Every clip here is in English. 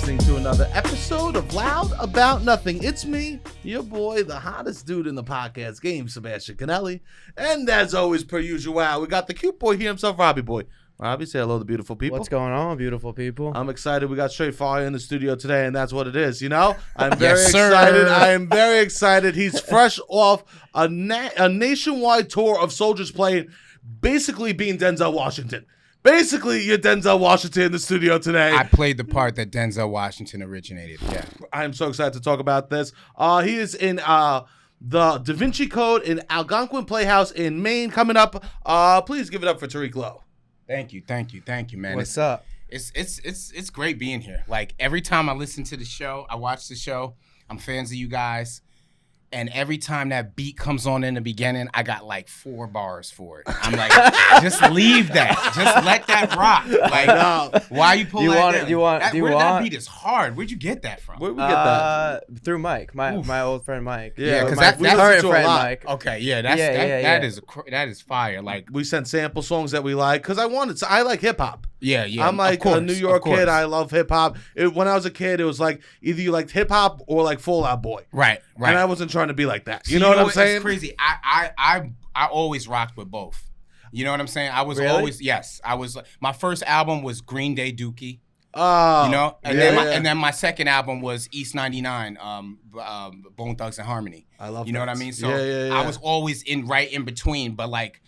listening to another episode of Loud About Nothing. It's me, your boy, the hottest dude in the podcast game, Sebastian Conelli. And as always, per usual, we got the cute boy here himself, Robbie boy. Robbie, say hello to beautiful people. What's going on, beautiful people? I'm excited. We got Straight Fire in the studio today, and that's what it is, you know? I'm very excited. I am very excited. He's fresh off a nationwide tour of Soldiers Play, basically being Denzel Washington. Basically, you're Denzel Washington in the studio today. I played the part that Denzel Washington originated. Yeah, I'm so excited to talk about this. He is in the Da Vinci Code in Ogunquit Playhouse in Maine coming up. Please give it up for Tarik Lowe. Thank you, man. What's up? It's great being here. Like every time I listen to the show, I watch the show. I'm fans of you guys. And every time that beat comes on in the beginning, I got like 4 bars for it. I'm like, just leave that. Just let that rock. Like, why you pull that down? That beat is hard. Where'd you get that from? Where'd we get that? Through Mike, my old friend Mike. Yeah, because that's current friend Mike. Okay, yeah, that is fire. Like we sent sample songs that we like because I like hip hop. Yeah. I'm like a New York kid. I love hip hop. When I was a kid, it was like either you liked hip hop or like Fall Out Boy. Right. And I wasn't trying to be like that. You know what I'm saying? It's crazy. I always rocked with both. You know what I'm saying? I was always my first album was Green Day Dookie. Oh, you know, and then my second album was East 99, Bone Thugs and Harmony. I love. You know what I mean? So yeah. I was always right in between, but like,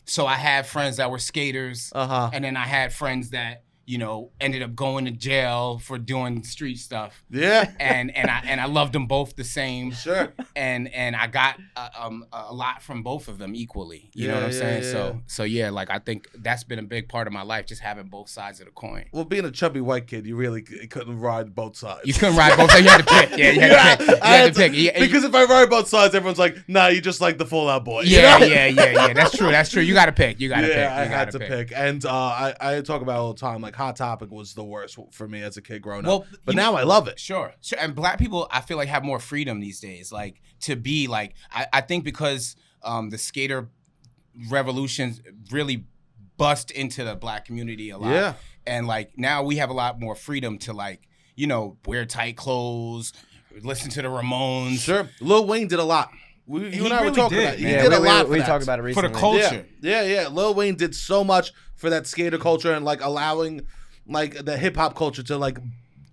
so I had friends that were skaters, and then I had friends that, you know, ended up going to jail for doing street stuff. Yeah. And I loved them both the same. Sure. And I got a lot from both of them equally. You know what I'm saying? Yeah. So yeah, like I think that's been a big part of my life, just having both sides of the coin. Well, being a chubby white kid, you really couldn't ride both sides. You couldn't ride both sides. You had to pick. Yeah, you had to pick. Because if I ride both sides, everyone's like, nah, you just like the Fall Out Boy. Yeah. That's true. You got to pick. I had to pick. And I talk about it all the time, like Hot Topic was the worst for me as a kid growing up. But now I love it. Sure. And black people, I feel like, have more freedom these days. Like, to be like, I think because the skater revolution really bust into the black community a lot. Yeah. And like, now we have a lot more freedom to, like, you know, wear tight clothes, listen to the Ramones. Sure. Lil Wayne did a lot. You and I were talking about it. He did a lot we talked about it recently. For the culture. Yeah. Lil Wayne did so much for that skater culture and like allowing like the hip hop culture to like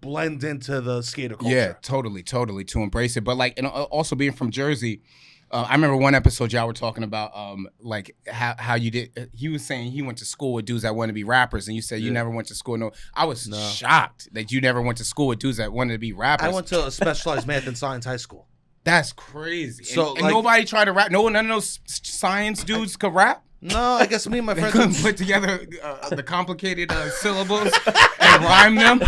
blend into the skater culture. Yeah, totally to embrace it. But like, and also being from Jersey, I remember one episode y'all were talking about like how you did. He was saying he went to school with dudes that wanted to be rappers, and you said you never went to school. No, I was shocked that you never went to school with dudes that wanted to be rappers. I went to a specialized math and science high school. That's crazy. So and nobody tried to rap. None of those science dudes could rap. No, I guess me and my friends couldn't put together the complicated syllables and rhyme them.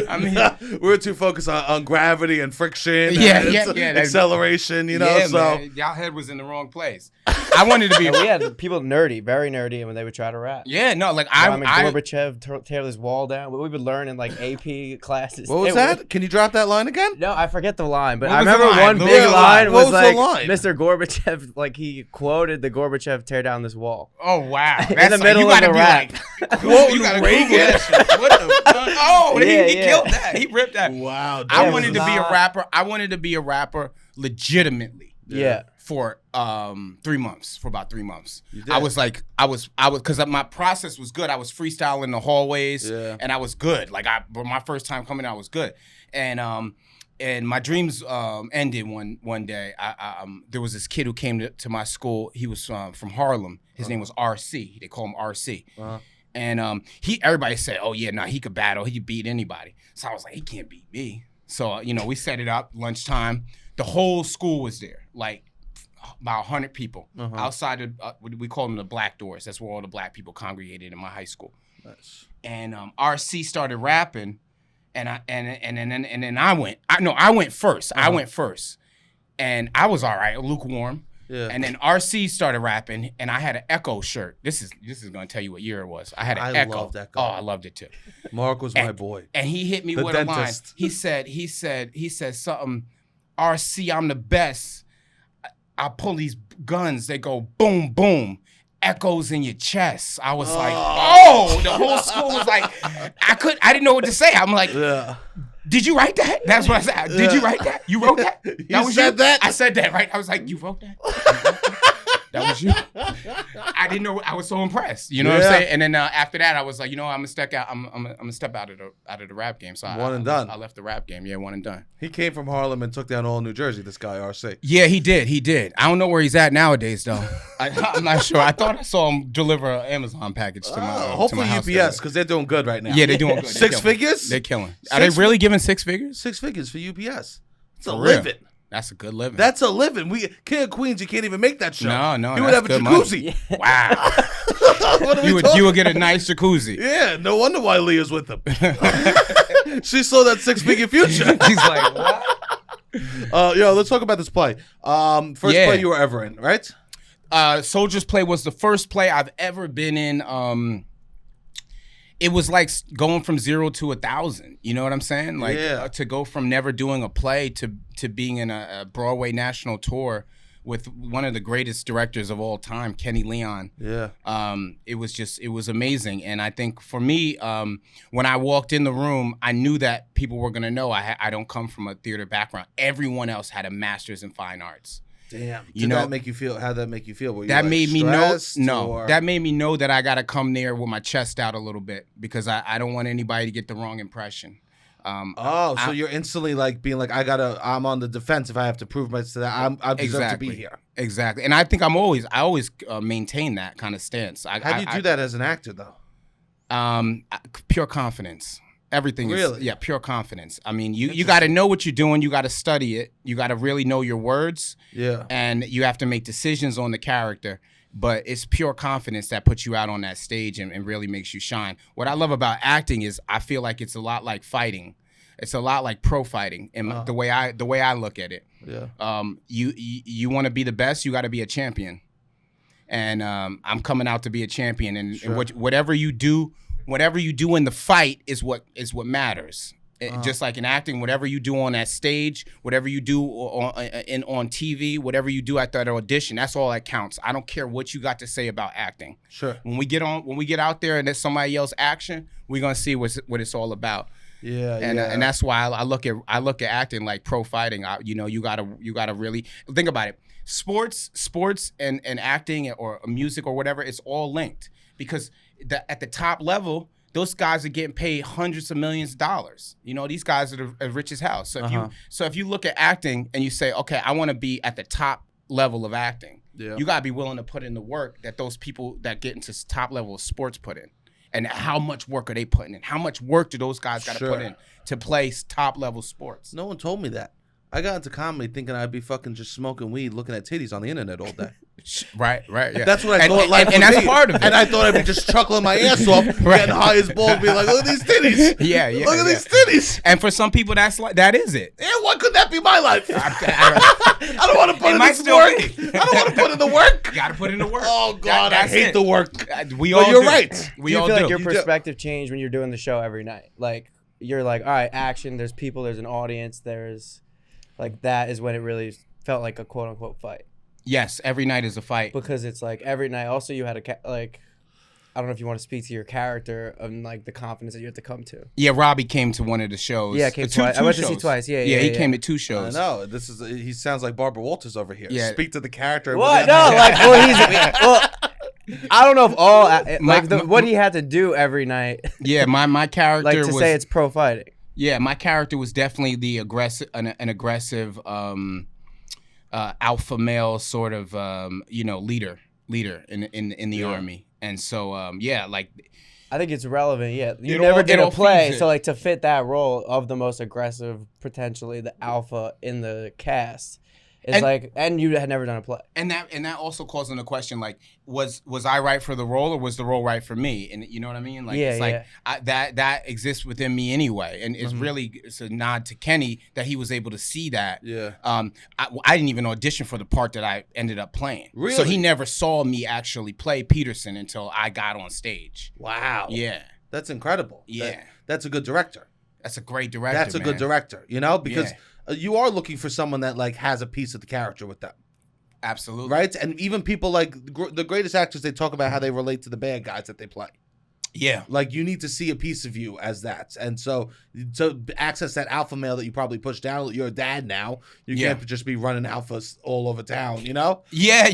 I mean, we were too focused on gravity and friction, and acceleration. You know, yeah, so man, y'all head was in the wrong place. I wanted to be. We had people nerdy, very nerdy, when they would try to rap. Yeah, no, like Gorbachev tear this wall down. We would learn in like AP classes. What was that? Can you drop that line again? No, I forget the line, but What I was the remember line? one big line was like the line? Mr. Gorbachev, like he quoted the Gorbachev tear down this wall. Oh wow! In the middle of the rap. Quote you gotta Google that shit. What the fuck? Oh, he killed that. He ripped that. Wow. I wanted to be a rapper. I wanted to be a rapper legitimately. Yeah. For 3 months. For about 3 months. I was because my process was good. I was freestyling in the hallways, and I was good. Like my first time coming out, I was good, and my dreams ended one day. There was this kid who came to my school. He was from Harlem. His name was RC. They call him RC. And everybody said, "Oh yeah, he could battle. He could beat anybody." So I was like, "He can't beat me." So we set it up lunchtime. The whole school was there, like about 100 people outside of we call them the black doors. That's where all the black people congregated in my high school. Nice. And RC started rapping. And then I went. I went first. I went first, and I was all right, lukewarm. Yeah. And then RC started rapping, and I had an Echo shirt. This is going to tell you what year it was. I had an Echo. I loved Echo. Oh, I loved it too. Mark was my boy. And he hit me The with dentist. a line. He said something. RC, I'm the best. I pull these guns. They go boom, boom. Echoes in your chest. I was like, oh, the whole school was like, I didn't know what to say. I'm like, Did you write that? That's what I said. Did you write that? You wrote that? You said that? I said that, right? I was like, you wrote that? That was you. I didn't know. I was so impressed. You know what I'm saying? And then after that, I was like, you know, I'm gonna step out. I'm gonna step out of the rap game. So one and done. I left the rap game. Yeah, one and done. He came from Harlem and took down all New Jersey. This guy, RC. Yeah, he did. He did. I don't know where he's at nowadays, though. I'm not sure. I thought I saw him deliver an Amazon package to my hopefully to my house UPS, because they're doing good right now. Yeah, they're doing good. Six figures? They're killing. Are they really giving 6 figures? 6 figures for UPS. It's a For real. living. That's a good living. That's a living. King of Queens, you can't even make that show. No, he would have a jacuzzi. Wow. You would get a nice jacuzzi. Yeah, no wonder why Leah's with him. She saw that 6-figure future. He's like, what? Let's talk about this play. First play you were ever in, right? Soldier's Play was the first play I've ever been in. It was like going from 0 to 1,000. You know what I'm saying? Like to go from never doing a play to being in a Broadway national tour with one of the greatest directors of all time, Kenny Leon. Yeah. It was amazing. And I think for me, when I walked in the room, I knew that people were gonna know I don't come from a theater background. Everyone else had a master's in fine arts. Damn. How'd that make you feel? Were that you made me know. Or? That made me know that I gotta come there with my chest out a little bit because I don't want anybody to get the wrong impression. So you're instantly like being like, I'm on the defense if I have to prove myself that I deserve to be here. Exactly. And I think I always maintain that kind of stance. How do you do that as an actor though? Pure confidence. Everything really? is pure confidence. I mean, you got to know what you're doing. You got to study it. You got to really know your words. Yeah. And you have to make decisions on the character. But it's pure confidence that puts you out on that stage and really makes you shine. What I love about acting is I feel like it's a lot like fighting. It's a lot like pro fighting, and the way I look at it. Yeah. You want to be the best. You got to be a champion. And I'm coming out to be a champion. And, sure. and whatever you do in the fight is what matters. Just like in acting, whatever you do on that stage, whatever you do on TV, whatever you do at that audition, that's all that counts. I don't care what you got to say about acting. Sure. When we get out there and there's somebody else action, we're gonna see what it's all about. Yeah. And that's why I look at acting like pro fighting. You gotta really think about it. Sports and acting or music or whatever, it's all linked because at the top level, those guys are getting paid hundreds of millions of dollars. You know, these guys are as rich as hell. So if you look at acting and you say, okay, I want to be at the top level of acting, you gotta be willing to put in the work that those people that get into top level of sports put in. And how much work are they putting in? How much work do those guys got to put in to play top level sports? No one told me that. I got into comedy thinking I'd be fucking just smoking weed, looking at titties on the internet all day. Right, yeah. That's what I thought life would and that's be. part of it. And I thought I'd be just chuckling my ass off, getting high as balls, be like, look at these titties. Yeah. Look at these titties. And for some people, that is it. Yeah, why could that be my life? I don't want to put in the work. I don't want to put in the work. You got to put in the work. Oh, God, I hate the work. You're right. Do you feel like your perspective changed when you're doing the show every night? Like, you're like, all right, action, there's people, there's an audience, there's... Like, that is when it really felt like a quote-unquote fight. Yes, every night is a fight. Because it's like every night. Also, you had I don't know if you want to speak to your character and, like, the confidence that you have to come to. Yeah, Robbie came to one of the shows. Yeah, came twice. I went to see twice. Yeah, he came to 2 shows. I know. He sounds like Barbara Walters over here. Yeah. Speak to the character. What? No, I don't know if all, what he had to do every night. Yeah, my character like, to say it's pro fighting. Yeah, my character was definitely the an aggressive alpha male sort of leader in the army. And so like I think it's relevant. Yeah, you never did a play, so like to fit that role of the most aggressive, potentially the alpha in the cast. And you had never done a play. And that also calls into question, like, was I right for the role or was the role right for me? And you know what I mean? Like, that exists within me anyway. And it's a nod to Kenny that he was able to see that. Yeah. I didn't even audition for the part that I ended up playing. Really? So he never saw me actually play Peterson until I got on stage. Wow. Yeah. That's incredible. Yeah. That's a good director. That's a great director. That's a good director, because you are looking for someone that like has a piece of the character with them. Absolutely. Right? And even people like the greatest actors, they talk about how they relate to the bad guys that they play. Yeah. Like, you need to see a piece of you as that. And so to access that alpha male that you probably pushed down, you're a dad now. You can't just be running alphas all over town, you know? Yeah.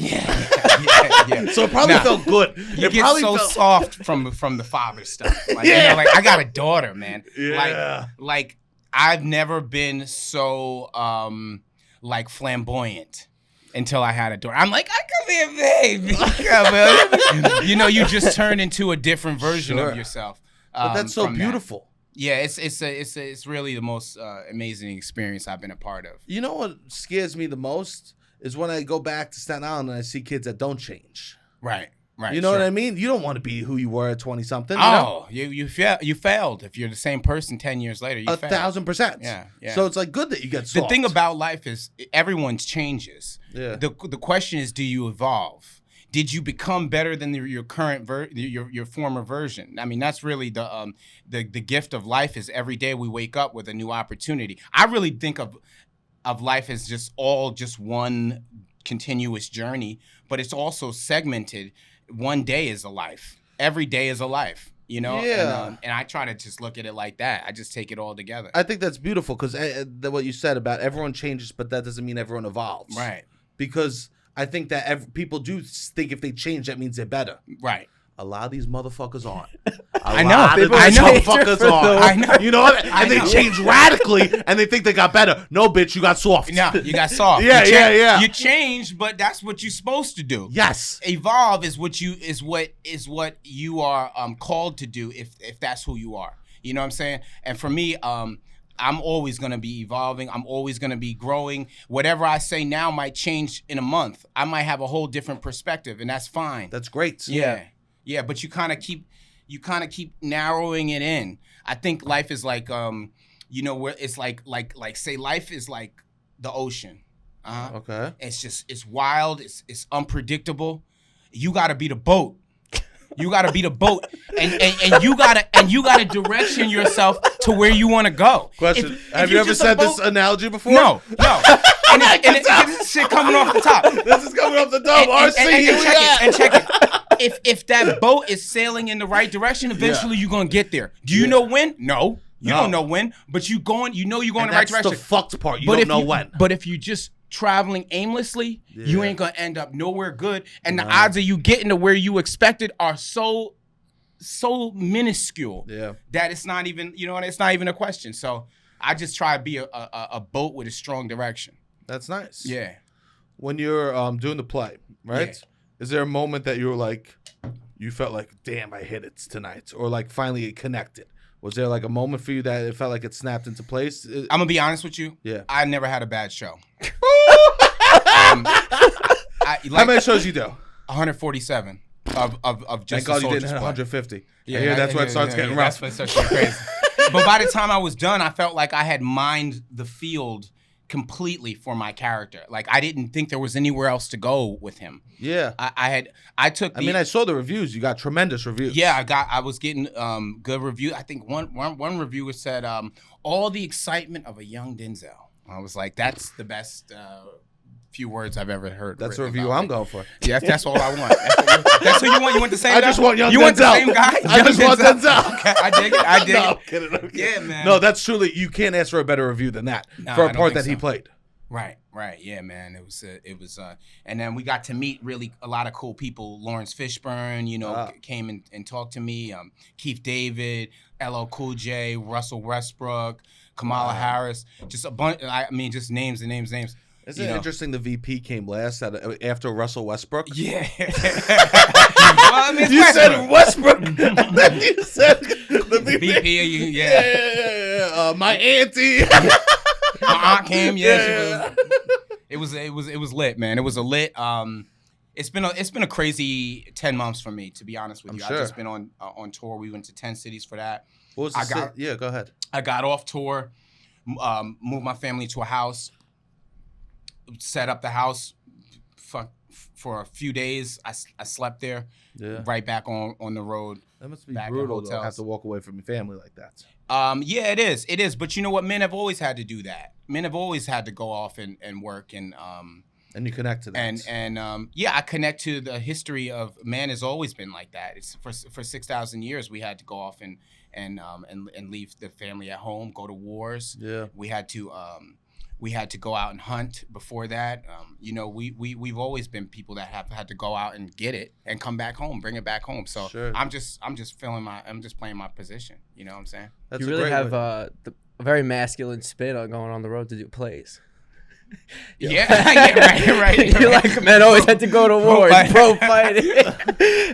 So it probably felt good. You get so soft from the father stuff. Like, you know, like, I got a daughter, man. Yeah. Like I've never been so like flamboyant until I had a daughter. I'm like, I come here, baby. You know, you just turn into a different version of yourself. But that's so beautiful. Yeah, it's really the most amazing experience I've been a part of. You know what scares me the most is when I go back to Staten Island and I see kids that don't change. Right. You know what I mean? You don't want to be who you were at 20-something. You failed. If you're the same person 10 years later, you failed. 1,000%. Yeah. So it's like good that you get soft. The thing about life is everyone changes. Yeah. The question is, do you evolve? Did you become better than your current your former version? I mean, that's really the gift of life. Is every day we wake up with a new opportunity. I really think of life as just one continuous journey, but it's also segmented. One day is a life. Every day is a life, you know? Yeah. And I try to just look at it like that. I just take it all together. I think that's beautiful because what you said about everyone changes, but that doesn't mean everyone evolves. Right. Because I think that people do think if they change, that means they're better. Right. A lot of these motherfuckers aren't. I know. Motherfuckers aren't. I know. You know what? And they change radically, and they think they got better. No, bitch, you got soft. No, you got soft. Yeah. You change, but that's what you're supposed to do. Yes. Evolve is what you are called to do if that's who you are. You know what I'm saying? And for me, I'm always going to be evolving. I'm always going to be growing. Whatever I say now might change in a month. I might have a whole different perspective, and that's fine. That's great. Yeah, but you kind of keep narrowing it in. I think life is like you know, where it's like say life is like the ocean. Okay. It's wild, it's unpredictable. You got to be the boat. You got to be the boat, and you gotta direction yourself to where you want to go. Question: Have you ever said this analogy before? No. And this shit coming off the top. This is coming off the dome. And check it. If that boat is sailing in the right direction, eventually you're gonna get there. Do you know when? No. You don't know when, but you're going in the right direction. That's the fucked part. You don't know when. But if you just traveling aimlessly, you ain't gonna end up nowhere good, and the odds of you getting to where you expected are so minuscule that it's not even, you know, it's not even a question. So I just try to be a boat with a strong direction. That's nice. Yeah. When you're doing the play, right? Is there a moment that you were like, you felt like, damn, I hit it tonight, or like finally it connected? Was there like a moment for you that it felt like it snapped into place? I'm gonna be honest with you. Yeah. I never had a bad show. How many shows you do? 147 of just. Thank God you didn't hit 150. Yeah, I hear that's where it starts getting rough. That's when it starts getting crazy. But by the time I was done, I felt like I had mined the field completely for my character. Like, I didn't think there was anywhere else to go with him. Yeah. I saw the reviews. You got tremendous reviews. Yeah, I was getting good reviews. I think one reviewer said, all the excitement of a young Denzel. I was like, that's the best few words I've ever heard. That's the review I'm going for. Yeah, that's all I want. That's who you want? You want the same guy? I just want young Denzel. You want the same guy? I just want Denzel. Okay, I dig it. I dig it. Kidding. Yeah, man. No, that's truly, you can't ask for a better review than that for a part that he played. Right. Yeah, man. It was, and then we got to meet really a lot of cool people. Lawrence Fishburne, you know, came and talked to me. Keith David, LL Cool J, Russell Westbrook, Kamala Harris, just a bunch. I mean, just names and names. Isn't it interesting the VP came last after Russell Westbrook? Yeah. Well, I mean, you said Westbrook. Then you said the VP. Yeah. My auntie. My aunt came. Yeah. It was lit, man. It was a lit. It's been a crazy 10 months for me, to be honest with you. Sure. I've just been on tour. We went to 10 cities for that. What was yeah, go ahead. I got off tour, moved my family to a house, set up the house for a few days. I slept there, right back on the road. That must be brutal to have to walk away from your family like that. Yeah, it is. But you know what? Men have always had to do that. Men have always had to go off and work and And you connect to that. And yeah, I connect to the history of man has always been like that. It's for 6,000 years we had to go off and leave the family at home, go to wars. Yeah. We had to go out and hunt before that. You know, we've always been people that have had to go out and get it and come back home, bring it back home. So sure. I'm just playing my position. You know what I'm saying? You really have a very masculine spin on going on the road to do plays. Yeah, right. You're like, man, always had to go to war. Pro fighting.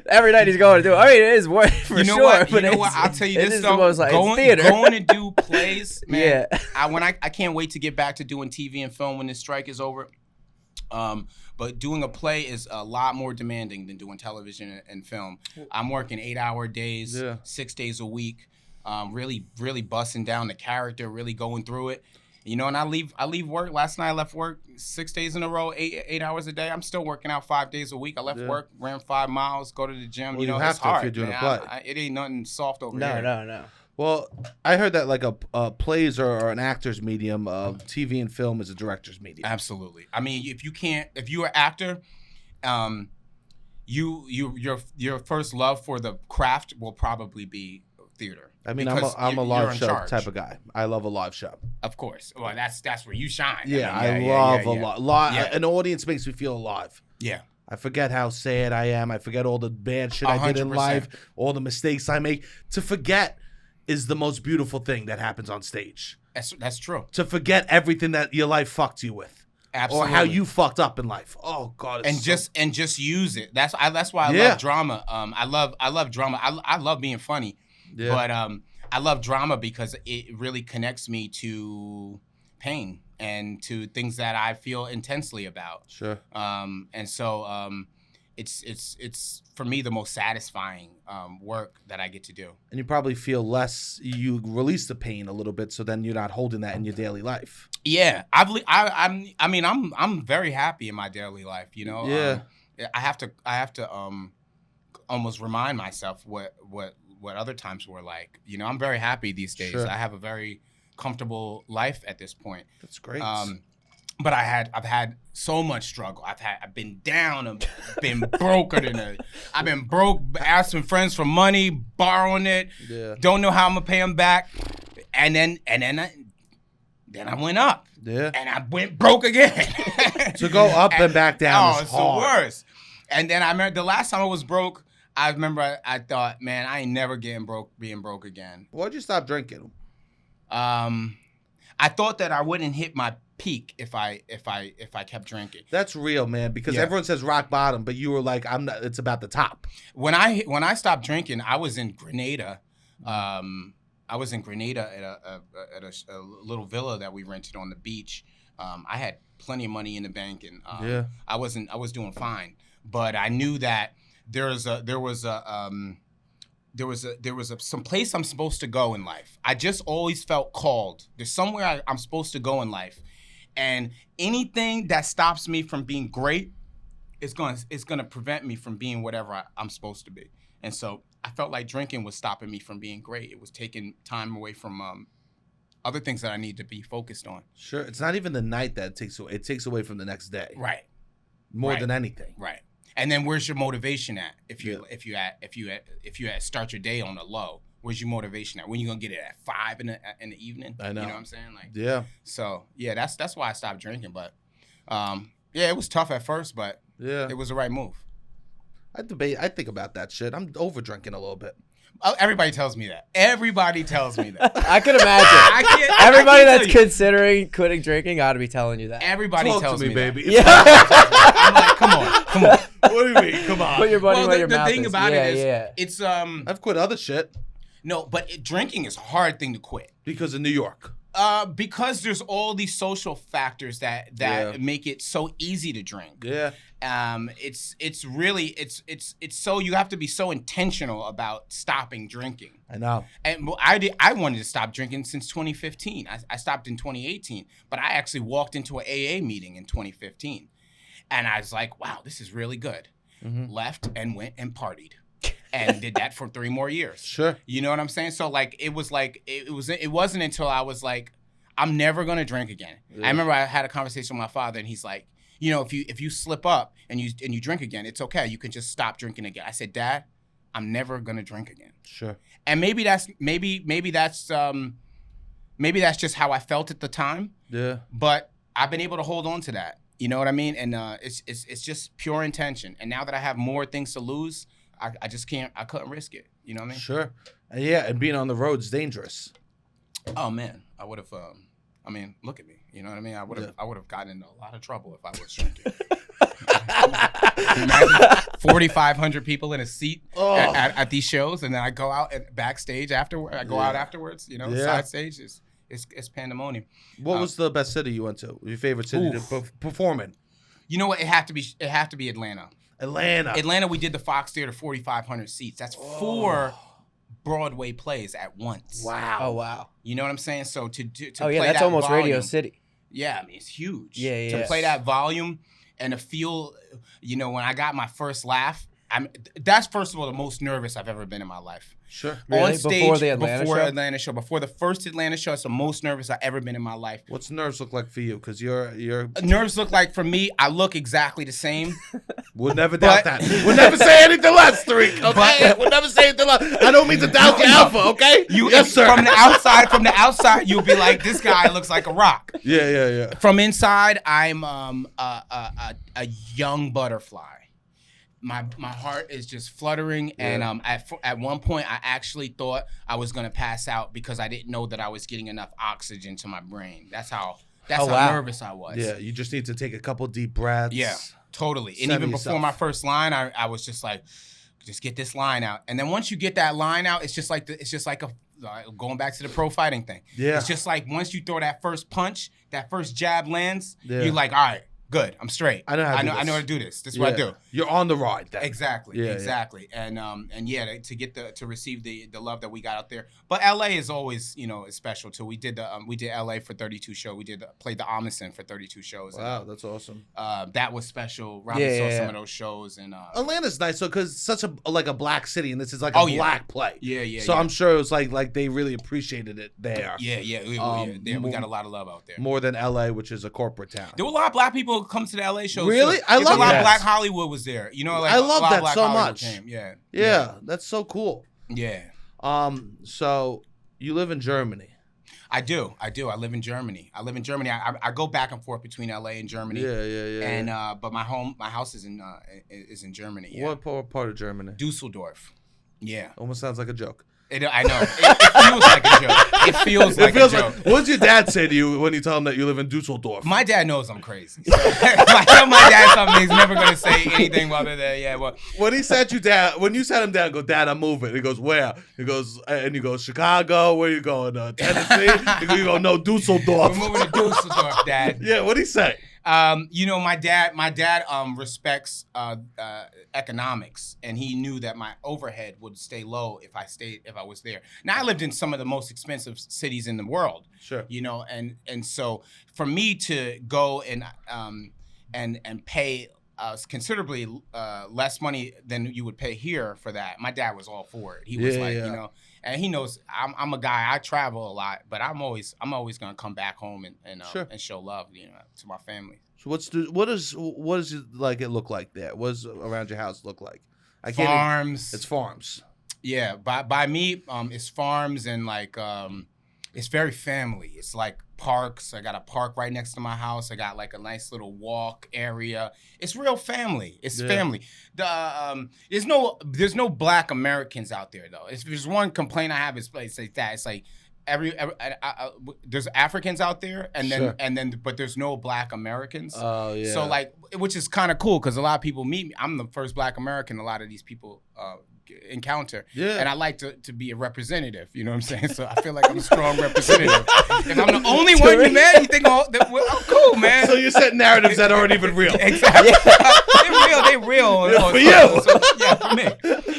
Every night he's going to do it. I mean, it is work for sure. What? You know what? I'll tell you this, though. Going to do plays, man. Yeah. I can't wait to get back to doing TV and film when this strike is over. But doing a play is a lot more demanding than doing television and film. I'm working 8-hour days, 6 days a week, really busting down the character, really going through it. You know, and I leave work. Last night I left work 6 days in a row, 8 hours a day. I'm still working out 5 days a week. I left work, ran 5 miles, go to the gym. Well, you know, have it's to hard. If you're doing man. a play. It ain't nothing soft over here. No. Well, I heard that like a plays are an actor's medium. TV and film is a director's medium. Absolutely. I mean, if you're an actor, your first love for the craft will probably be theater. I mean, I'm a live show type of guy. I love a live show. Of course. Well, that's where you shine. Yeah, I love a lot. An audience makes me feel alive. Yeah. I forget how sad I am. I forget all the bad shit 100%. I did in life, all the mistakes I make. To forget is the most beautiful thing that happens on stage. That's true. To forget everything that your life fucked you with. Absolutely. Or how you fucked up in life. Oh God. And just use it. That's why I love drama. I love drama. I love being funny. Yeah. But I love drama because it really connects me to pain and to things that I feel intensely about. Sure. And so it's for me the most satisfying work that I get to do. And you probably feel less. You release the pain a little bit, so then you're not holding that in your daily life. Yeah, I'm very happy in my daily life. You know. Yeah. I have to almost remind myself what other times were like. You know, I'm very happy these days. Sure. I have a very comfortable life at this point. That's great. But I've had so much struggle. I've been down. I've been broken. I've been broke, asking friends for money, borrowing it. Yeah. Don't know how I'm gonna pay them back. And then I went up. Yeah. And I went broke again. To go up and back down is hard. The worst. And then I remember the last time I was broke, I remember I thought, man, I ain't never being broke again. Why'd you stop drinking? I thought that I wouldn't hit my peak if I kept drinking. That's real, man, because everyone says rock bottom, but you were like, I'm not, it's about the top. When I stopped drinking, I was in Grenada. At a little villa that we rented on the beach. I had plenty of money in the bank, and I was doing fine. But I knew that there was some place I'm supposed to go in life. I just always felt called. There's somewhere I'm supposed to go in life, and anything that stops me from being great is gonna prevent me from being whatever I'm supposed to be. And so I felt like drinking was stopping me from being great. It was taking time away from other things that I need to be focused on. Sure, it's not even the night that it takes away. It takes away from the next day. Right. More than anything. Right. And then where's your motivation at? If you start your day on a low, where's your motivation at? When you gonna get it at 5 in the evening? I know. You know what I'm saying? Like, yeah. So yeah, that's why I stopped drinking. But it was tough at first, but it was the right move. I think about that shit. I'm over drinking a little bit. Oh, everybody tells me that. Everybody tells me that. I could imagine. Everybody that's considering quitting drinking got to be telling you that. Everybody tells me, baby. That. Yeah. I'm like, come on. What do you mean? Come on. Put your money where your mouth is. The thing about it is, it's I've quit other shit. No, but drinking is a hard thing to quit. Because of New York. Because there's all these social factors that make it so easy to drink. Yeah. It's really so you have to be so intentional about stopping drinking. I know. And I wanted to stop drinking since 2015. I stopped in 2018, but I actually walked into an AA meeting in 2015, and I was like, wow, this is really good. Mm-hmm. Left and went and partied. And did that for 3 more years. Sure. You know what I'm saying? So like it wasn't until I was like, I'm never gonna drink again. Yeah. I remember I had a conversation with my father, and he's like, you know, if you slip up and you drink again, it's okay. You can just stop drinking again. I said, Dad, I'm never gonna drink again. Sure. And maybe that's just how I felt at the time. Yeah. But I've been able to hold on to that. You know what I mean? And it's just pure intention. And now that I have more things to lose, I just can't. I couldn't risk it. You know what I mean? Sure. Yeah, and being on the road's dangerous. Oh man, I would have. I mean, look at me. You know what I mean? I would have gotten into a lot of trouble if I was drinking. Imagine 4,500 people in a seat at these shows, and then I go out and backstage afterward. I go out afterwards. You know, side stage it's pandemonium. What was the best city you went to? Your favorite city to perform in? You know what? It had to be Atlanta. Atlanta. We did the Fox Theater, 4,500 seats. That's 4 Broadway plays at once. Wow. Oh wow. You know what I'm saying? So to oh yeah, play that's that almost volume, Radio City. Yeah, I mean it's huge. Yeah. To play that volume and to feel, you know, when I got my first laugh, that's first of all the most nervous I've ever been in my life. Sure. Really? On stage Before the Atlanta show? Before the first Atlanta show, it's the most nervous I've ever been in my life. What's nerves look like for you? Because you're nerves look like for me. I look exactly the same. We'll never doubt that. We'll never say anything less, Tarik. Okay, we'll never say anything less. I don't mean to doubt your alpha. Okay, yes, sir. From the outside, you'll be like, this guy looks like a rock. Yeah. From inside, I'm a young butterfly. My heart is just fluttering, and at one point I actually thought I was gonna pass out because I didn't know that I was getting enough oxygen to my brain. That's how nervous I was. Yeah, you just need to take a couple deep breaths. Yeah, totally. And even before my first line, I was just like, just get this line out. And then once you get that line out, it's just like going back to the pro fighting thing. Yeah, it's just like once you throw that first punch, that first jab lands, you're like, all right. Good. I'm straight. I know how to do this. This is what I do. You're on the ride. Then. Exactly. And to receive the love that we got out there. But LA is always, you know, is special too. We did LA for 32 shows. We played the Amundsen for 32 shows. Wow, that's awesome. That was special. Robbie saw some of those shows, and Atlanta's nice, so because it's such a black city, and this is like a black play. Yeah. So I'm sure it was like they really appreciated it there. Yeah. We got a lot of love out there. More than LA, which is a corporate town. There were a lot of black people come to the LA shows. Really? So I love a lot of Black Hollywood was there. You know, like I love that so Hollywood much. Came. Yeah, that's so cool. Yeah. So you live in Germany. I do. I live in Germany. I go back and forth between LA and Germany. Yeah. And but my house is in Germany. Yeah. What part of Germany? Dusseldorf. Yeah. Almost sounds like a joke. I know. It feels like a joke. It feels like a joke. What does your dad say to you when you tell him that you live in Dusseldorf? My dad knows I'm crazy. So I tell my dad something, he's never going to say anything other than, well. When he sat you down, when you sat him down, go, Dad, I'm moving. He goes, where? He goes, Chicago. Where you going? Tennessee? You go, no, Dusseldorf. We're moving to Dusseldorf, Dad. Yeah, what'd he say? You know, my dad respects economics, and he knew that my overhead would stay low if I was there. Now I lived in some of the most expensive cities in the world. Sure. You know, and so for me to go and pay considerably less money than you would pay here for that, my dad was all for it. He was you know. And he knows I'm a guy. I travel a lot, but I'm always gonna come back home and show love, you know, to my family. So what does it like? It look like there? What does around your house look like? Farms. It's farms. Yeah, by me, it's farms and like it's very family. It's like parks. I got a park right next to my house. I got like a nice little walk area. It's real family. It's family. There's no Black Americans out there though. If there's one complaint I have, it's like that. It's like there's Africans out there, and then but there's no Black Americans. Oh yeah. So like, which is kind of cool because a lot of people meet me. I'm the first Black American a lot of these people encounter. Yeah. And I like to be a representative. You know what I'm saying? So I feel like I'm a strong representative. If I'm the only one you met, you think, I'm cool, man. So you're setting narratives that aren't even real. Exactly. They're real. Yeah, for you.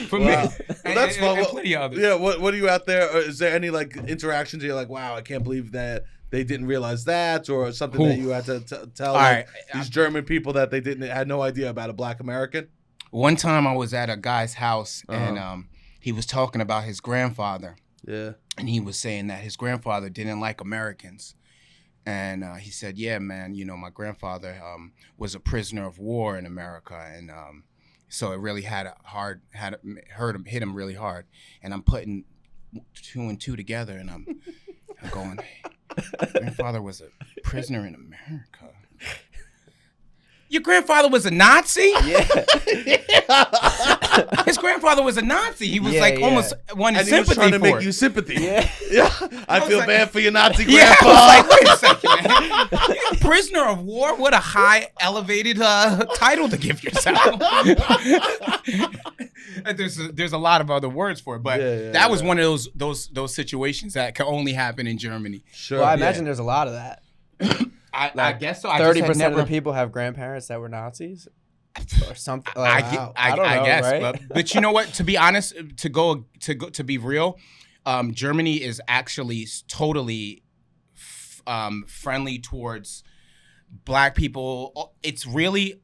For me. Well, that's fun. And plenty of others. Yeah. What are you out there? Is there any like interactions you're like, wow, I can't believe that they didn't realize that, or something that you had to tell these German people that they had no idea about a Black American? One time I was at a guy's house and he was talking about his grandfather. Yeah. And he was saying that his grandfather didn't like Americans. And he said, yeah, man, my grandfather was a prisoner of war in America. And so it really hit him really hard. And I'm putting 2 and 2 together, and I'm going, grandfather was a prisoner in America. Your grandfather was a Nazi? Yeah. His grandfather was a Nazi. He was almost wanting sympathy for it. And he was trying to make you sympathy. Yeah. I feel bad for your Nazi grandpa. I was like, wait a second, man. You're a prisoner of war? What a high, elevated title to give yourself. There's a lot of other words for it, but that was one of those situations that can only happen in Germany. Sure. Well, I imagine there's a lot of that. I guess so. 30% of the people have grandparents that were Nazis, or something. Like, I don't know, guess, right? but you know what? To be honest, to be real, Germany is actually totally friendly towards Black people. It's really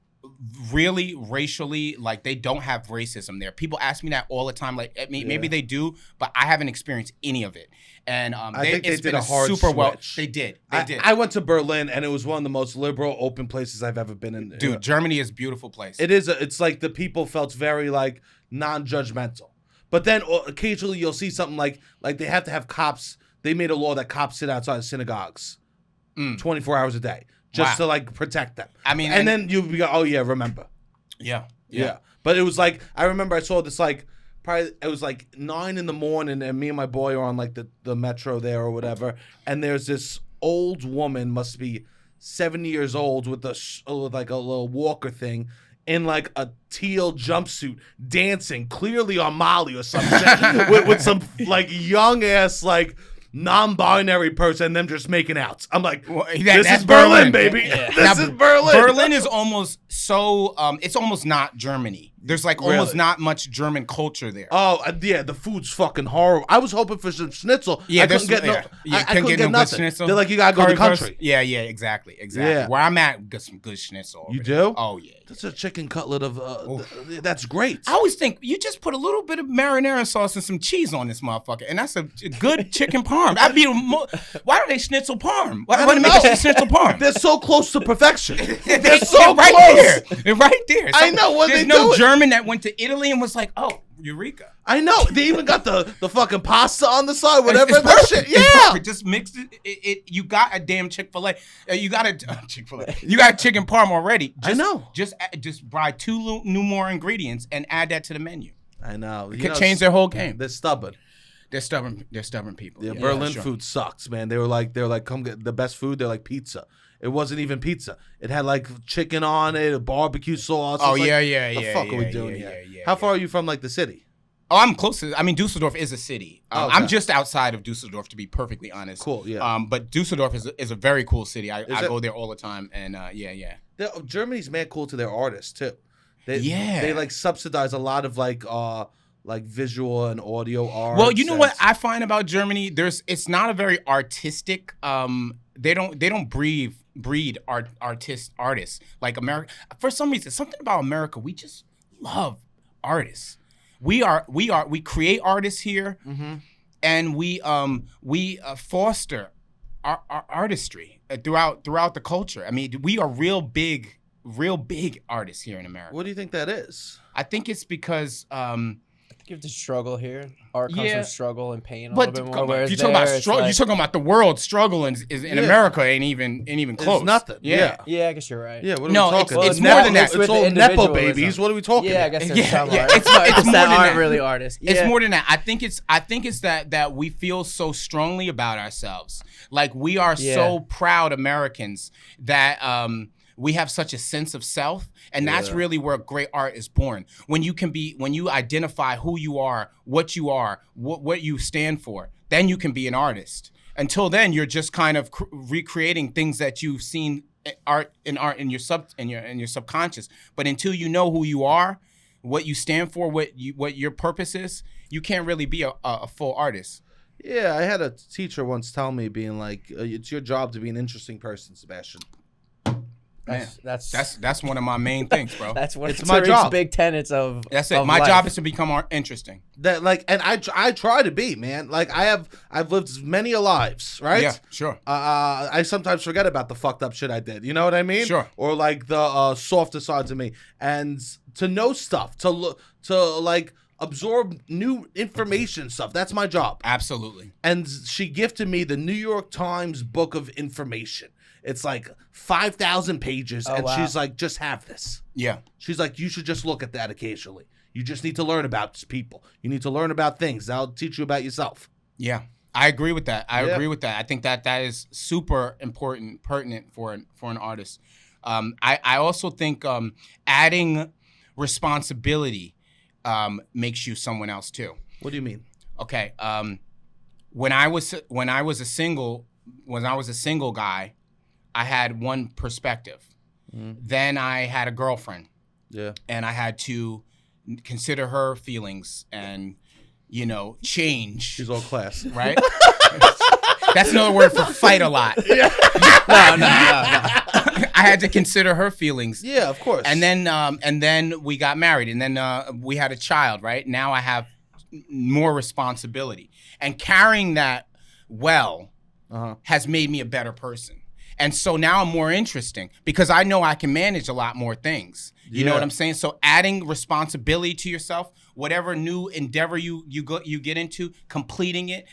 racially, like, they don't have racism there. People ask me that all the time. Like, I mean, maybe they do, but I haven't experienced any of it. And I think they did a hard super switch. Well. They did. I went to Berlin, and it was one of the most liberal, open places I've ever been in. Dude, Germany is a beautiful place. It is. It's like the people felt very like non-judgmental. But then occasionally you'll see something like they have to have cops. They made a law that cops sit outside of synagogues 24 hours a day. Just to like protect them. I mean, and then you go, oh yeah, remember. Yeah. But it was like, I remember I saw this like, probably it was like 9 a.m, and me and my boy are on like the metro there or whatever, and there's this old woman, must be 70 years old, with like a little walker thing, in like a teal jumpsuit, dancing, clearly on Molly or something, with some like young ass like non-binary person, and them just making out. I'm like, this is Berlin, baby. Yeah. This is Berlin. Berlin is almost so, it's almost not Germany. There's like almost not much German culture there. Oh, yeah, the food's fucking horrible. I was hoping for some schnitzel. I couldn't get I couldn't get nothing. Schnitzel. They're like, you gotta go to the country. Yeah, exactly. Yeah. Where I'm at, got some good schnitzel. You do? Oh, yeah. That's a chicken cutlet of, that's great. I always think, you just put a little bit of marinara sauce and some cheese on this motherfucker, and that's a good chicken parm. Why do they schnitzel parm? Why do they make a schnitzel parm? They're so close to perfection. They're so right close. They're right there. I know what they do. There's no German that went to Italy and was like, oh, Eureka. I know. They even got the fucking pasta on the side, whatever. That shit. Yeah. Just mix it. You got a damn Chick-fil-A. You got a Chick-fil-A. You got chicken parm already. I know. Just buy 2 new more ingredients and add that to the menu. I know. It could change their whole game. They're stubborn. They're stubborn people. Yeah, Berlin food sucks, man. They were like, come get the best food. They're like pizza. It wasn't even pizza. It had like chicken on it, a barbecue sauce. Oh, yeah. The fuck are we doing here? How far are you from like the city? Oh, I'm close to. I mean, Dusseldorf is a city. Okay. I'm just outside of Dusseldorf, to be perfectly honest. Cool, yeah. But Dusseldorf is a very cool city. I go there all the time, and yeah. Germany's mad cool to their artists too. They like subsidize a lot of like visual and audio art. Well, you know what I find about Germany? It's not a very artistic. They don't breed artists like America. For some reason, something about America, we just love artists. We create artists here, and we foster our artistry throughout the culture. I mean, we are real big artists here in America. What do you think that is? I think it's because you have to struggle here. Art comes from struggle and pain a but little bit more. You're talking about the world struggle is in America ain't even close. It's nothing. Yeah, I guess you're right. Yeah, what are we talking? It's more than that. It's all nepo babies. What are we talking? Yeah, I guess there's some art. It's more that than aren't that. really artists. Yeah. It's more than that. I think it's that we feel so strongly about ourselves. Like, we are so proud Americans that we have such a sense of self, and that's really where great art is born. When you identify who you are, what you stand for, then you can be an artist. Until then, you're just kind of recreating things that you've seen in your subconscious. But until you know who you are, what you stand for, what your purpose is, you can't really be a full artist. Yeah, I had a teacher once tell me, being like, it's your job to be an interesting person, Sebastian. That's one of my main things, bro. That's what it's my job. Big tenets of. That's it. Of my life. job is to become more interesting. That and I try to be, man. Like I've lived many lives, right? Yeah, sure. I sometimes forget about the fucked up shit I did. You know what I mean? Sure. Or like the softer sides of me, and to know stuff, to like absorb new information stuff. That's my job. Absolutely. And she gifted me the New York Times Book of Information. It's like 5,000 pages, and wow. She's like, just have this. Yeah. She's like, you should just look at that occasionally. You just need to learn about people. You need to learn about things. That'll teach you about yourself. Yeah. I agree with that. I agree with that. I think that is super important, pertinent for an artist. I also think adding responsibility makes you someone else too. What do you mean? Okay. When I was a single guy, I had one perspective. Then I had a girlfriend. Yeah. And I had to consider her feelings and, change. She's all class. Right? That's another word for fight a lot. Yeah. No. I had to consider her feelings. Yeah, of course. And then we got married, and then we had a child, right? Now I have more responsibility. And carrying that has made me a better person. And so now I'm more interesting because I know I can manage a lot more things. You know what I'm saying? So adding responsibility to yourself, whatever new endeavor you get into, completing it,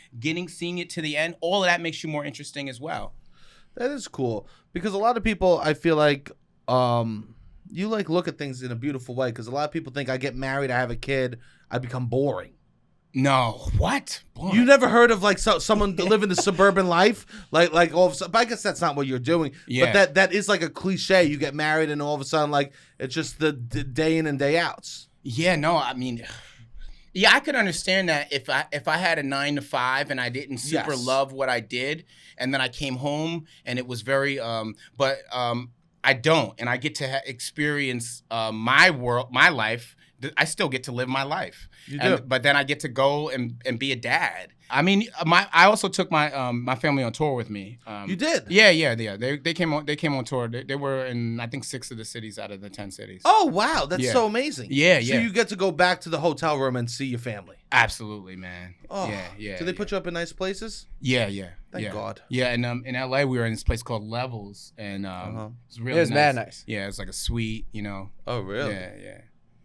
seeing it to the end, all of that makes you more interesting as well. That is cool because a lot of people, I feel like, you like look at things in a beautiful way because a lot of people think I get married, I have a kid, I become boring. No, what? Boy. You never heard of like someone living the suburban life, like all of a sudden? But I guess that's not what you're doing. Yeah. But that is like a cliche. You get married and all of a sudden, like it's just the day in and day outs. Yeah, no, I mean, I could understand that if I had a 9 to 5 and I didn't super love what I did, and then I came home and it was very, but I don't, and I get to experience my life. I still get to live my life. You do. But then I get to go and be a dad. I mean, I also took my family on tour with me. You did? Yeah. They came on tour. They were in, I think, 6 of the cities out of the 10 cities. Oh, wow. That's so amazing. Yeah. So you get to go back to the hotel room and see your family. Absolutely, man. Oh, yeah. Do they put you up in nice places? Yeah. Thank God. Yeah, and in LA we were in this place called Levels, and it was nice. Mad nice. Yeah, it was like a suite, Oh, really? Yeah.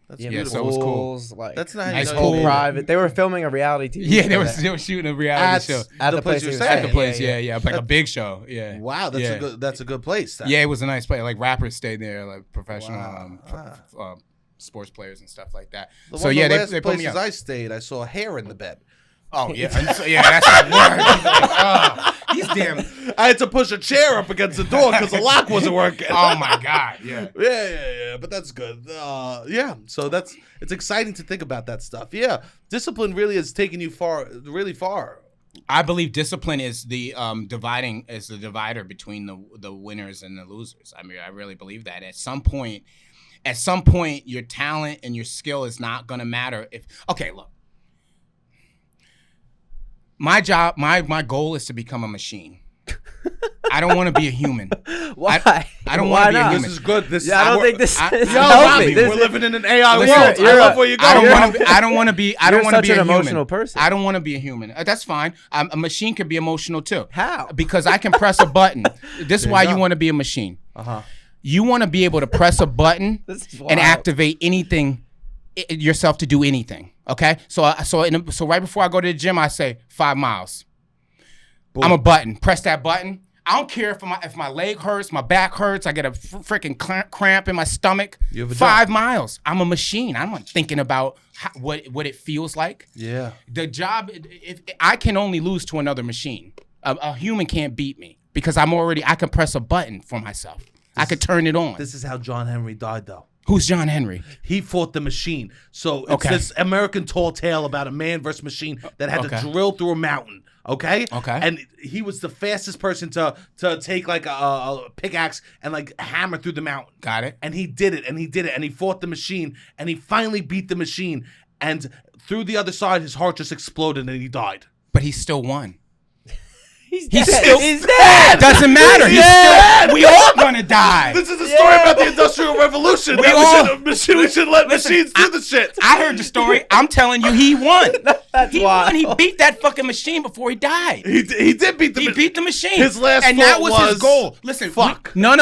That's beautiful. So it was cool. Like, that's nice. Nice pool. Private. They were filming a reality TV. Yeah, they were shooting a reality show at the place. At the place, yeah, like a big show. Yeah. Wow, that's a good place. Yeah, it was a nice place. Like rappers stayed there, like professional sports players and stuff like that. The last places I stayed, I saw hair in the bed. Oh yeah, that's the word. He's damn. I had to push a chair up against the door because the lock wasn't working. Oh my God, yeah. Yeah. But that's good. So it's exciting to think about that stuff. Yeah, discipline really has taken you really far. I believe discipline is the divider between the winners and the losers. I mean, I really believe that. At some point, your talent and your skill is not going to matter. Look. My job, my goal is to become a machine. I don't want to be a human. Why? I don't want to be a human. This is good. I don't think this is healthy. We're living in an AI world. I love where you're going. I don't want to be a human. Emotional person. I don't want to be a human. That's fine. A machine can be emotional too. How? Because I can press a button. This is why you want to be a machine. You want to be able to press a button and activate anything yourself to do anything. Okay, so right before I go to the gym, I say 5 miles. Boom. I'm a button. Press that button. I don't care if my leg hurts, my back hurts, I get a freaking cramp in my stomach. 5 miles. I'm a machine. I'm not thinking about what it feels like. Yeah. The job, if I can only lose to another machine. A human can't beat me because I can press a button for myself. I could turn it on. This is how John Henry died, though. Who's John Henry? He fought the machine. So it's this American tall tale about a man versus machine that had to drill through a mountain. Okay. And he was the fastest person to take like a pickaxe and like hammer through the mountain. Got it. And he did it. And he fought the machine. And he finally beat the machine. And through the other side, his heart just exploded and he died. But he still won. He's dead. He's dead. Doesn't matter. He's dead. We all gonna die. This is a story about the Industrial Revolution. We should let machines do the shit. I heard the story. I'm telling you, he won. He won. He beat that fucking machine before he died. He did beat the machine. He beat the machine. His last and that was his goal. Listen, none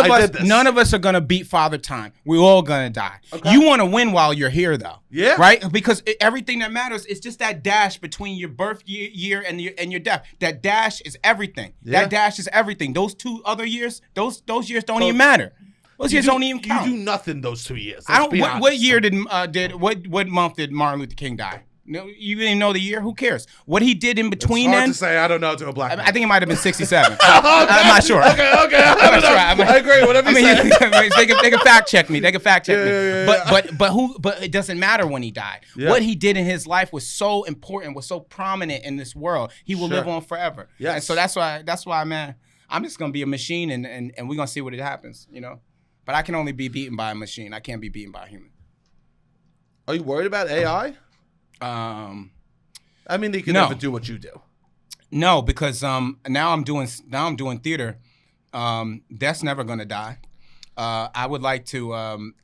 of us are gonna beat Father Time. We're all gonna die. Okay. You want to win while you're here, though. Yeah. Right? Because everything that matters is just that dash between your birth year and your death. That dash is everything. Yeah. That dash is everything. Those 2 other years, those years don't even matter. Those years don't even count. You do nothing those 2 years. What year what month did Martin Luther King die? No, you didn't even know the year. Who cares? What he did in between it's hard to say. I don't know to a black man. I think it might have been 67. I'm not sure. Okay. I agree. Whatever you say. They can fact check me. But it doesn't matter when he died. Yeah. What he did in his life was so important, was so prominent in this world. He will live on forever. Yeah. And so that's why, man, I'm just gonna be a machine and we're gonna see what it happens, you know. But I can only be beaten by a machine. I can't be beaten by a human. Are you worried about AI? I mean, they can never do what you do. No, because now I'm doing theater. That's never gonna die. I would like to.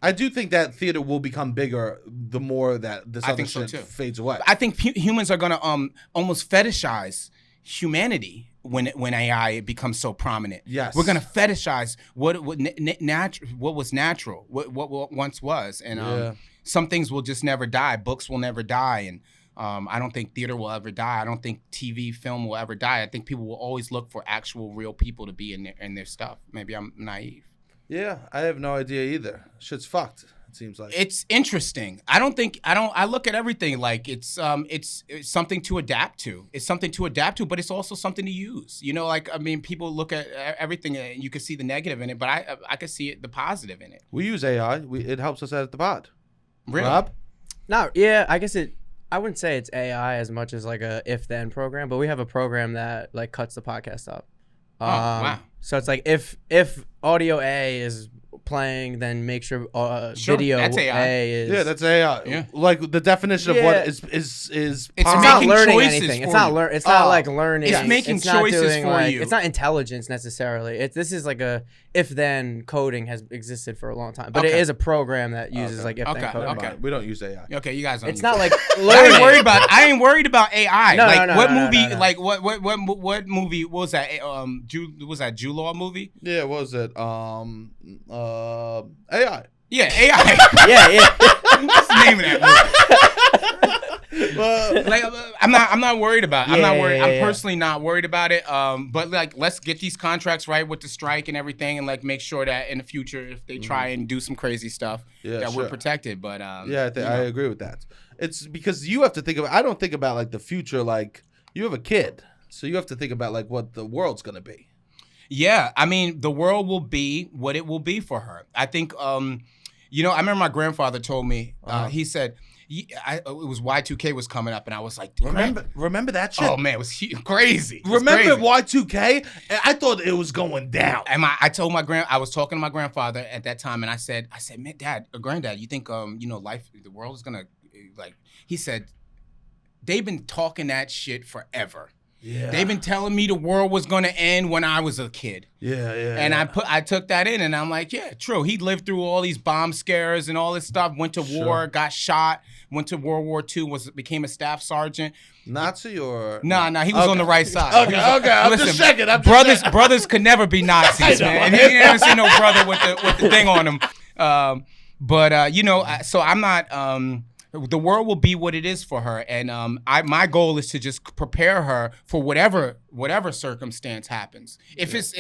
I do think that theater will become bigger the more that this other shit fades away. I think humans are gonna almost fetishize humanity when AI becomes so prominent. Yes, we're gonna fetishize what was natural, what once was, and some things will just never die. Books will never die, and I don't think theater will ever die. I don't think TV, film will ever die. I think people will always look for actual, real people to be in their stuff. Maybe I'm naive. Yeah, I have no idea either. Shit's fucked. It seems like it's interesting. I look at everything like it's something to adapt to. It's something to adapt to, but it's also something to use. You know, like, I mean, people look at everything and you can see the negative in it, but I can see the positive in it. We use AI. It helps us at the pod. Really? Rob? I guess I wouldn't say it's AI as much as like a if-then program, but we have a program that like cuts the podcast up. Wow. So it's like if audio A is playing, then make sure video that's AI. A is. Yeah, that's AI. Yeah. Like the definition of what is it's not learning anything. It's not It's not like learning. It's making choices for you. It's not intelligence necessarily. This is like a if-then coding has existed for a long time, but it is a program that uses like if-then coding. Okay, we don't use AI. Okay, you guys don't. It's not like learning. I ain't worried about AI. No, what movie? Like what movie? What was that? Was that Jude Law movie? Yeah, what was it? AI. Yeah, AI. yeah. What's the name of that movie? I'm not worried about it. I'm personally not worried about it. But like, let's get these contracts right with the strike and everything, and like make sure that in the future, if they try and do some crazy stuff, we're protected. But I agree with that. It's because you have to think about. I don't think about like the future. Like, you have a kid, so you have to think about like what the world's gonna be. Yeah, I mean, the world will be what it will be for her. I think, I remember my grandfather told me, he said, it was Y2K was coming up, and I was like, remember that shit? Oh man, it was crazy. Remember Y2K? I thought it was going down. And I told I was talking to my grandfather at that time, and I said, man, Granddad, you think, life, the world is gonna, like? He said, they've been talking that shit forever. Yeah. They've been telling me the world was gonna end when I was a kid. And I took that in, and I'm like, yeah, true. He lived through all these bomb scares and all this stuff. Went to war, got shot. Went to World War II. Became a staff sergeant. Nazi or no? He was on the right side. Okay. I'm just checking. Brothers could never be Nazis, man. And you never see no brother with the thing on him. So I'm not. The world will be what it is for her, and my goal is to just prepare her for whatever circumstance happens. If it's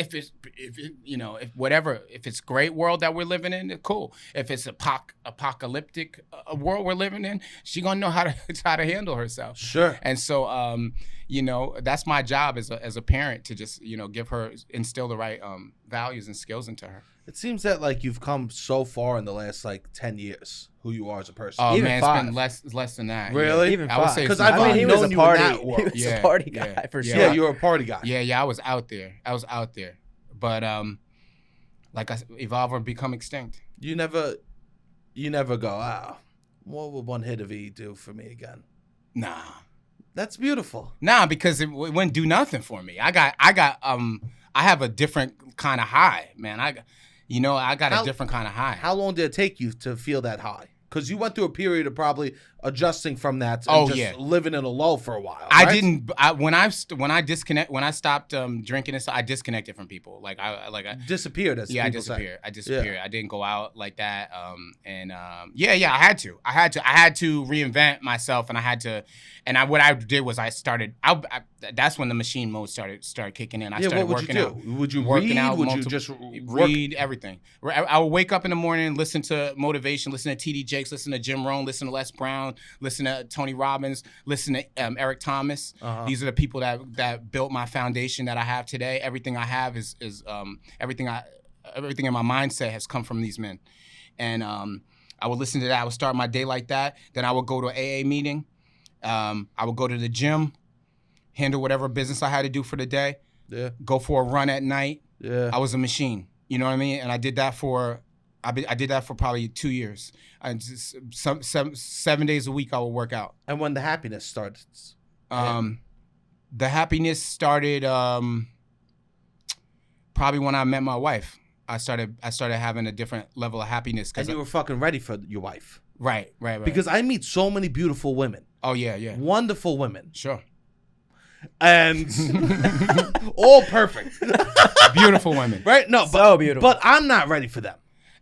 great world that we're living in, cool. If it's apocalyptic world we're living in, she gonna know how to handle herself. Sure. And so that's my job as a parent, to just instill the right values and skills into her. It seems that like you've come so far in the last like 10 years. Who you are as a person. Oh, even man, 5. It's been less than that. Really? Yeah. Even 5. I would say because he was a party. He was a party guy for sure. Yeah, you were a party guy. Yeah, I was out there. But evolve or become extinct. You never go, what would one hit of E do for me again? Nah. That's beautiful. Nah, because it wouldn't do nothing for me. I have a different kind of high, man. You know, I got a different kind of high. How long did it take you to feel that high? Because you went through a period of probably adjusting from that and living in a low for a while. Right? When I stopped drinking and stuff, I disconnected from people. I disappeared. As I disappeared. I disappeared. I didn't go out like that. I had to. I had to reinvent myself, and I had to. And what I did was I started. That's when the machine mode started kicking in. I started working out. Would you working read? Out? Would you just read everything? I would wake up in the morning, listen to motivation, listen to T.D. Jakes, listen to Jim Rohn, listen to Les Brown, listen to Tony Robbins, listen to Eric Thomas. These are the people that built my foundation that I have today. Everything I have is everything in my mindset has come from these men. And I would listen to that. I would start my day like that. Then I would go to an AA meeting. I would go to the gym, handle whatever business I had to do for the day. Yeah. Go for a run at night. Yeah. I was a machine. You know what I mean? And I did that for probably 2 years. Seven days a week I would work out. And when the happiness starts? The happiness started probably when I met my wife. I started having a different level of happiness. And you were fucking ready for your wife. Right. Because I meet so many beautiful women. Oh, yeah. Wonderful women. Sure. And all perfect. Beautiful women. Right? No, so beautiful. But I'm not ready for them.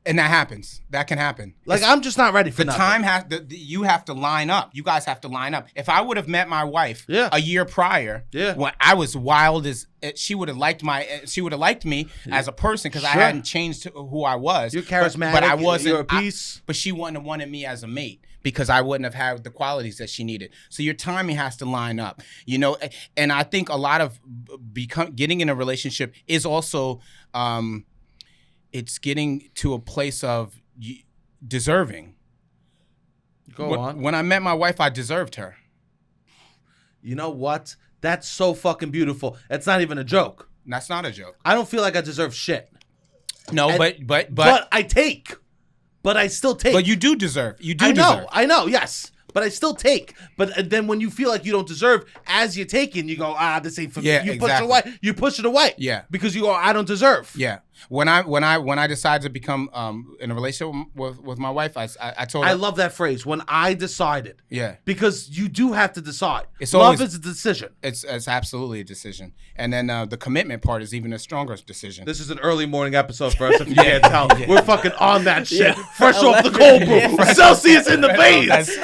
And that happens. That can happen. I'm just not ready for the nothing. time. You have to line up. You guys have to line up. If I would have met my wife a year prior, when I was wild as she would have liked me as a person because I hadn't changed who I was. You're charismatic. But I wasn't. You're a piece. But she wouldn't have wanted me as a mate because I wouldn't have had the qualities that she needed. So your timing has to line up. You know, and I think a lot of getting in a relationship is also. It's getting to a place of deserving. Go on. When I met my wife, I deserved her. You know what? That's so fucking beautiful. It's not even a joke. That's not a joke. I don't feel like I deserve shit. No, but I take. But I still take. But you do deserve. You do deserve. I know, yes. But I still take. But then when you feel like you don't deserve, as you're taking, you go, this ain't for me. You push it away. You push it away. Yeah. Because you go, I don't deserve. Yeah. When I decided to become in a relationship with my wife, I told her. I love that phrase. When I decided. Yeah. Because you do have to decide. Love is a decision. It's absolutely a decision. And then the commitment part is even a stronger decision. This is an early morning episode for us, if you can't tell. Yeah. We're fucking on that shit. Yeah. Fresh off the cold brew. Yeah. Celsius in the veins.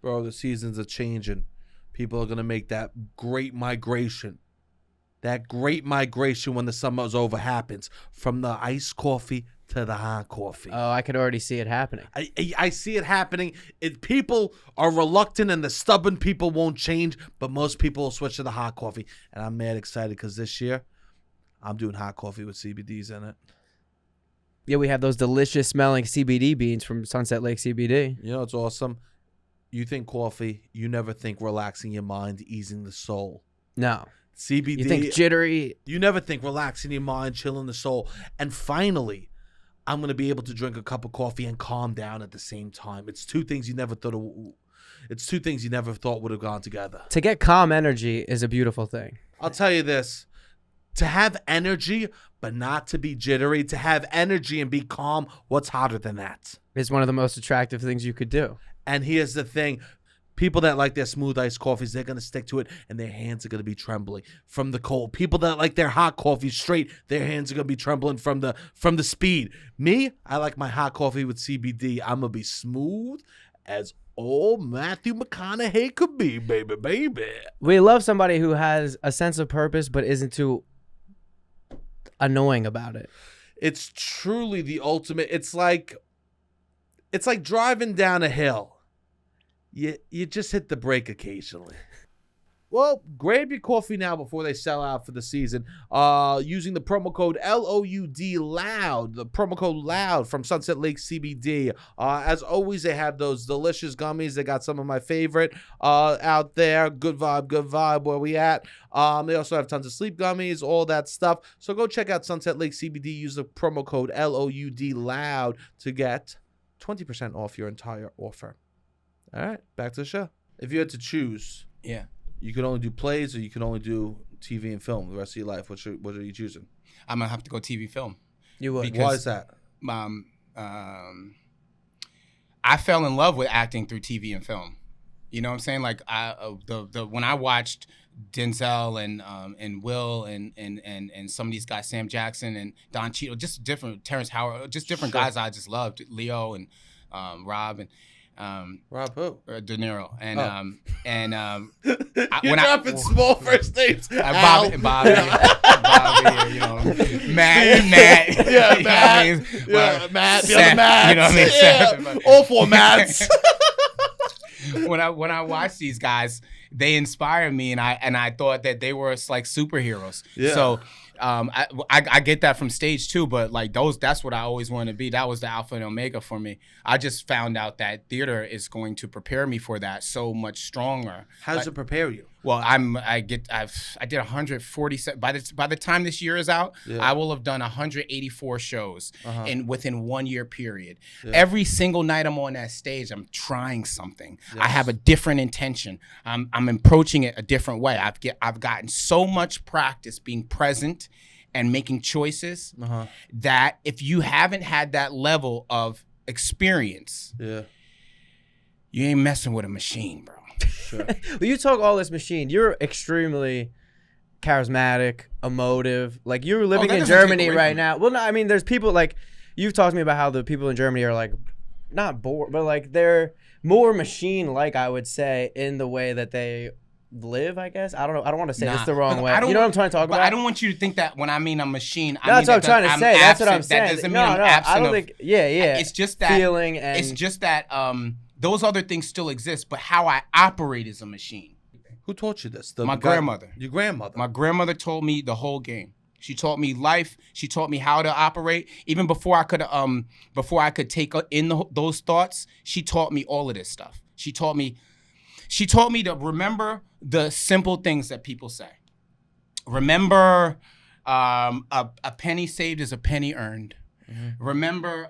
Bro, the seasons are changing. People are going to make that great migration. That great migration when the summer's over happens. From the iced coffee to the hot coffee. Oh, I could already see it happening. I see it happening. People are reluctant and the stubborn people won't change, but most people will switch to the hot coffee. And I'm mad excited because this year, I'm doing hot coffee with CBDs in it. Yeah, we have those delicious smelling CBD beans from Sunset Lake CBD. You know, it's awesome. You think coffee, you never think relaxing your mind, easing the soul. No. CBD. You think jittery. You never think relaxing your mind, chilling the soul. And finally, I'm going to be able to drink a cup of coffee and calm down at the same time. It's two things you never thought would have gone together. To get calm energy is a beautiful thing. I'll tell you this. To have energy, but not to be jittery. To have energy and be calm, what's hotter than that? It's one of the most attractive things you could do. And here's the thing. People that like their smooth iced coffees, they're going to stick to it, and their hands are going to be trembling from the cold. People that like their hot coffee straight, their hands are going to be trembling from the speed. Me, I like my hot coffee with CBD. I'm going to be smooth as old Matthew McConaughey could be, baby. We love somebody who has a sense of purpose but isn't too annoying about it. It's truly the ultimate. It's like driving down a hill. You just hit the brake occasionally. Well, grab your coffee now before they sell out for the season. Using the promo code LOUD, the promo code LOUD from Sunset Lake CBD. As always, they have those delicious gummies. They got some of my favorite out there. Good vibe. Where we at? They also have tons of sleep gummies, all that stuff. So go check out Sunset Lake CBD. Use the promo code LOUD to get 20% off your entire offer. All right, back to the show. If you had to choose, you could only do plays or you could only do TV and film the rest of your life. What are you choosing? I'm gonna have to go TV film You would. Why is that? I fell in love with acting through TV and film. You know what I'm saying? Like when I watched Denzel and Will and some of these guys, Sam Jackson and Don Cheadle, just different, Terrence Howard, just different guys I just loved, Leo and Rob and Rob who? De Niro and You're dropping small first names. Bobby, you know, Matt, yeah, Matt, you know what I mean? yeah, Matt, the Seth, other Matt, you know what I mean? yeah. Seth. All four Matts. When I watch these guys, they inspire me, and I thought that they were like superheroes. Yeah. So I get that from stage too, but like that's what I always wanted to be. That was the alpha and omega for me. I just found out that theater is going to prepare me for that so much stronger. How does it prepare you? Well, I did 147. By the time this year is out, I will have done 184 shows within 1 year period. Yeah. Every single night I'm on that stage, I'm trying something. Yes. I have a different intention. I'm approaching it a different way. I've gotten so much practice being present and making choices that if you haven't had that level of experience, you ain't messing with a machine, bro. Sure. Well, you talk all this machine. You're extremely charismatic, emotive. Like you're living in Germany right now. Well, no, I mean, there's people like you've talked to me about how the people in Germany are like not bored, but like they're more machine-like, I would say, in the way that they live. I guess I don't know. I don't want to say this the wrong way. You know what I'm trying to talk about? I don't want you to think that when I mean a machine. No, that's what I'm trying to say. That's what I'm saying. That doesn't mean I'm absent. I don't think. Yeah. It's just that feeling and it's just that those other things still exist, but how I operate is a machine. Who taught you this? My grandmother. Your grandmother. My grandmother told me the whole game. She taught me life. She taught me how to operate. Even before I could take in those thoughts, she taught me all of this stuff. She taught me to remember the simple things that people say. Remember, a penny saved is a penny earned. Mm-hmm. Remember,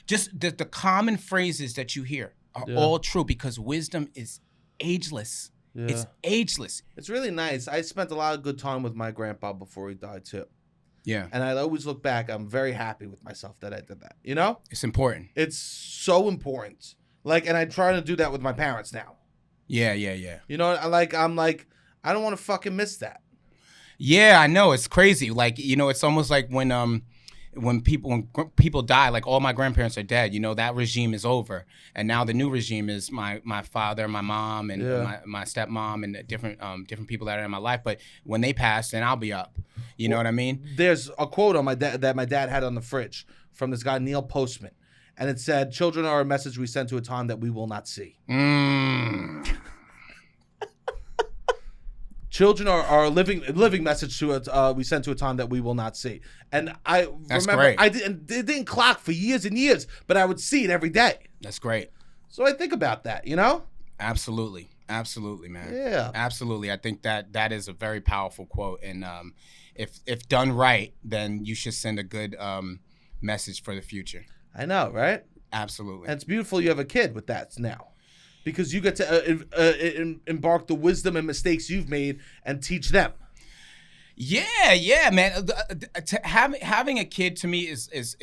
just the common phrases that you hear are all true because wisdom is ageless. Yeah. It's ageless. It's really nice. I spent a lot of good time with my grandpa before he died too. Yeah. And I always look back. I'm very happy with myself that I did that. You know? It's important. It's so important. Like, and I try to do that with my parents now. Yeah. You know, I'm like, I don't want to fucking miss that. Yeah, I know. It's crazy. Like, you know, it's almost like when people die, like all my grandparents are dead, you know, that regime is over. And now the new regime is my father, my mom, and my stepmom, and different people that are in my life. But when they pass, then I'll be up. You know what I mean? There's a quote on that my dad had on the fridge from this guy, Neil Postman. And it said, "Children are a message we send to a time that we will not see." Children are a living message to we send to a time that we will not see. And That's remember, great. it didn't clock for years and years, but I would see it every day. That's great. So I think about that, you know? Absolutely, man. Yeah, absolutely. I think that is a very powerful quote, and if done right, then you should send a good message for the future. I know, right? Absolutely. And it's beautiful you have a kid with that now. Because you get to embark the wisdom and mistakes you've made and teach them. Yeah, man. Having a kid to me is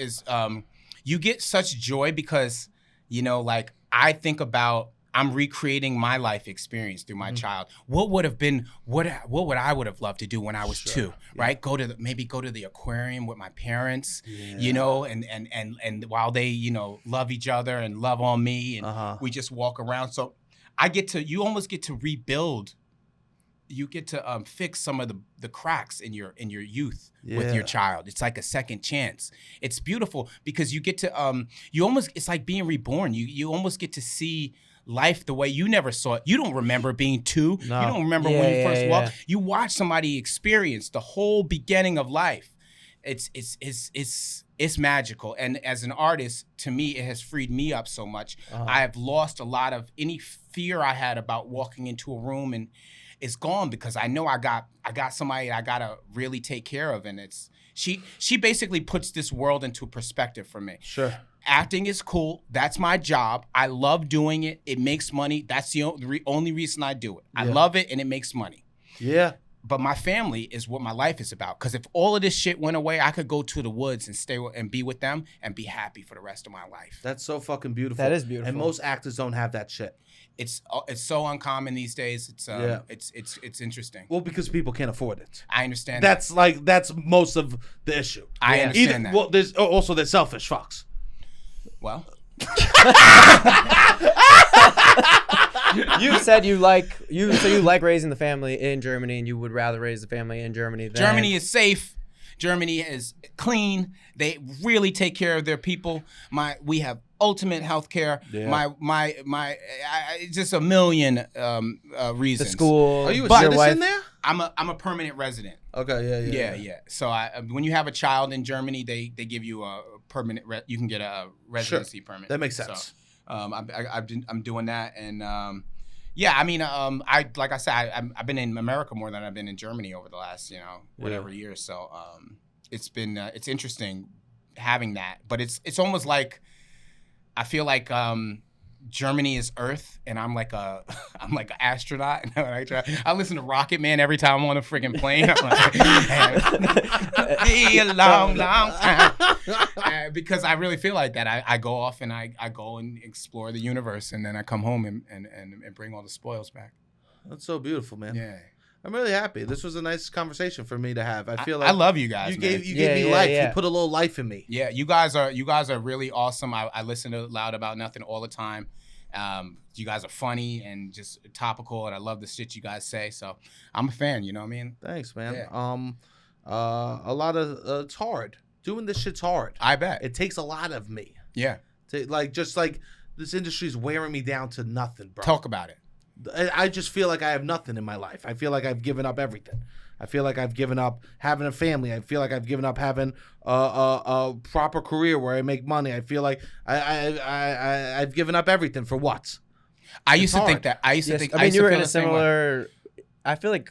you get such joy because, you know, like I think about I'm recreating my life experience through my child. What would have been what would I would have loved to do when I was 2, right? Maybe go to the aquarium with my parents, you know, and while they, you know, love each other and love on me and we just walk around. So you almost get to rebuild. You get to fix some of the cracks in your youth with your child. It's like a second chance. It's beautiful because you get to it's like being reborn. You almost get to see life the way you never saw it. You don't remember being 2. No. You don't remember when you first walked. You watch somebody experience the whole beginning of life. It's magical. And as an artist, to me, it has freed me up so much. I have lost a lot of any fear I had about walking into a room, and it's gone because I know I got somebody I gotta really take care of, and she basically puts this world into perspective for me. Sure. Acting is cool. That's my job. I love doing it. It makes money. That's the only reason I do it. I love it and it makes money. Yeah. But my family is what my life is about. Because if all of this shit went away, I could go to the woods and stay and be with them and be happy for the rest of my life. That's so fucking beautiful. That is beautiful. And most actors don't have that shit. It's so uncommon these days. It's interesting. Well, because people can't afford it. I understand. That's most of the issue. I understand that. Well, there's also the selfish fucks. Well. You said you like raising the family in Germany, and you would rather raise the family in Germany than Germany is safe. Germany is clean. They really take care of their people. We have ultimate health care. Yeah. Just a million reasons. The school. Are you a citizen there? I'm a permanent resident. Okay, Yeah. So when you have a child in Germany, they give you a permanent. You can get a residency permit. That makes sense. So, I'm doing that, and like I said, I've been in America more than I've been in Germany over the last whatever years. So it's been it's interesting having that, but it's almost like I feel like Germany is Earth, and I'm like an astronaut. I listen to Rocket Man every time I'm on a freaking plane. I'm like, be a long time. Because I really feel like that. I go off and I go and explore the universe, and then I come home and bring all the spoils back. That's so beautiful, man. Yeah. I'm really happy. This was a nice conversation for me to have. I feel like I love you guys. You gave me life. Yeah. You put a little life in me. Yeah, you guys are really awesome. I listen to Loud About Nothing all the time. You guys are funny and just topical, and I love the shit you guys say. So I'm a fan. You know what I mean? Thanks, man. Yeah. A lot of it's hard. Doing this shit's hard. I bet it takes a lot of me. Yeah. Just like this industry's wearing me down to nothing, bro. Talk about it. I just feel like I have nothing in my life. I feel like I've given up everything. I feel like I've given up having a family. I feel like I've given up having a proper career where I make money. I feel like I've given up everything for what? I used to think that. I mean, you were in a similar. I feel like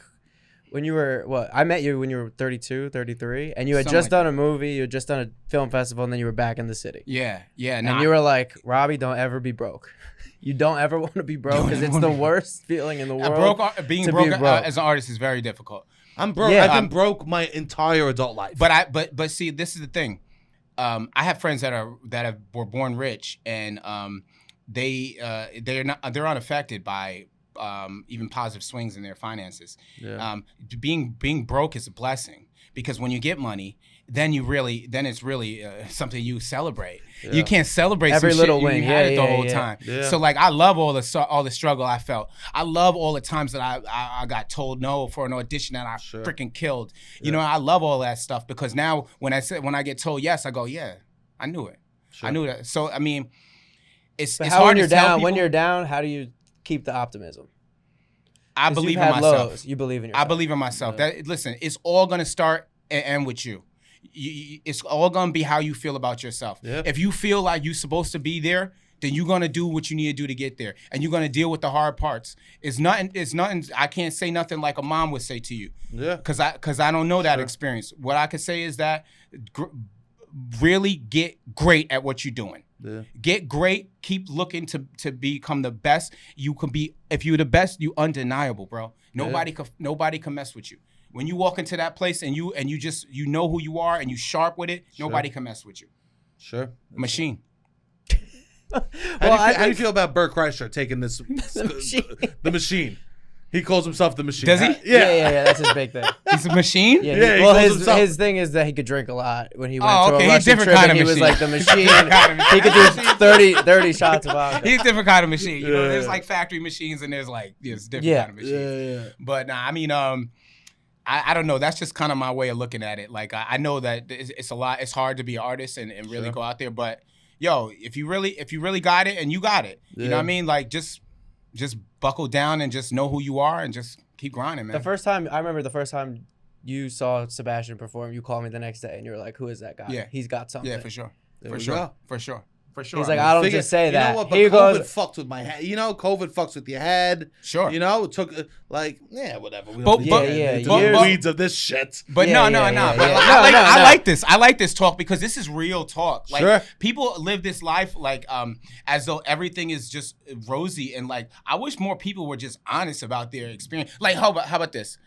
when you were I met you when you were 32, 33, and you had just done a movie. You had just done a film festival, and then you were back in the city. Yeah. And you were like, Robbie, don't ever be broke. You don't ever want to be broke because it's the worst feeling in the world. Being broke as an artist is very difficult. I'm broke. Yeah, I've been broke my entire adult life. But see, this is the thing. I have friends that were born rich, and they're unaffected by even positive swings in their finances. Yeah. Being broke is a blessing, because when you get money, then it's really something you celebrate. Yeah. You can't celebrate every some little shit win. You had it the whole time. Yeah. So like, I love all the struggle I felt. I love all the times that I got told no for an audition that I freaking killed. You know, I love all that stuff, because now when I get told yes, I go, yeah, I knew it. Sure. I knew that. So I mean, it's hard when you're to tell down. people. When you're down, how do you keep the optimism? I believe in myself. Lows. You believe in yourself. I believe in myself. Yeah. Listen, it's all gonna start and end with you. It's all gonna be how you feel about yourself. Yep. If you feel like you're supposed to be there, then you're gonna do what you need to do to get there, and you're gonna deal with the hard parts. It's nothing. I can't say nothing like a mom would say to you. Yeah. Because I don't know that experience. What I can say is that really get great at what you're doing. Yeah. Get great. Keep looking to become the best you can be. If you're the best, you undeniable, bro. Nobody can mess with you. When you walk into that place and you know who you are and you sharp with it, nobody can mess with you. Sure. Machine. How do you feel about Bert Kreischer taking this the machine? He calls himself the machine. Does he? Yeah. That's his big thing. He's a machine? Yeah. Well, his thing is that he could drink a lot. When he went to a Russian trip, and he was like the machine. He could do 30 shots of vodka. He's a different kind of machine. You know, there's like factory machines, and there's different kind of machines. Yeah. But nah, I mean, I don't know. That's just kind of my way of looking at it. Like, I know that it's a lot. It's hard to be an artist and really go out there. But yo, if you really got it, and you got it, you know what I mean? Like, just buckle down and just know who you are and just keep grinding, man. I remember the first time you saw Sebastian perform, you called me the next day and you were like, "Who is that guy? Yeah, he's got something." Yeah, for sure. For sure. He's like, I don't just say that. You know what? But COVID fucked with my head. You know, COVID fucks with your head. Sure. You know, it took whatever. We but the weeds of this shit. But no. I like this. I like this talk, because this is real talk. Like, people live this life like as though everything is just rosy, and like, I wish more people were just honest about their experience. Like, how about this?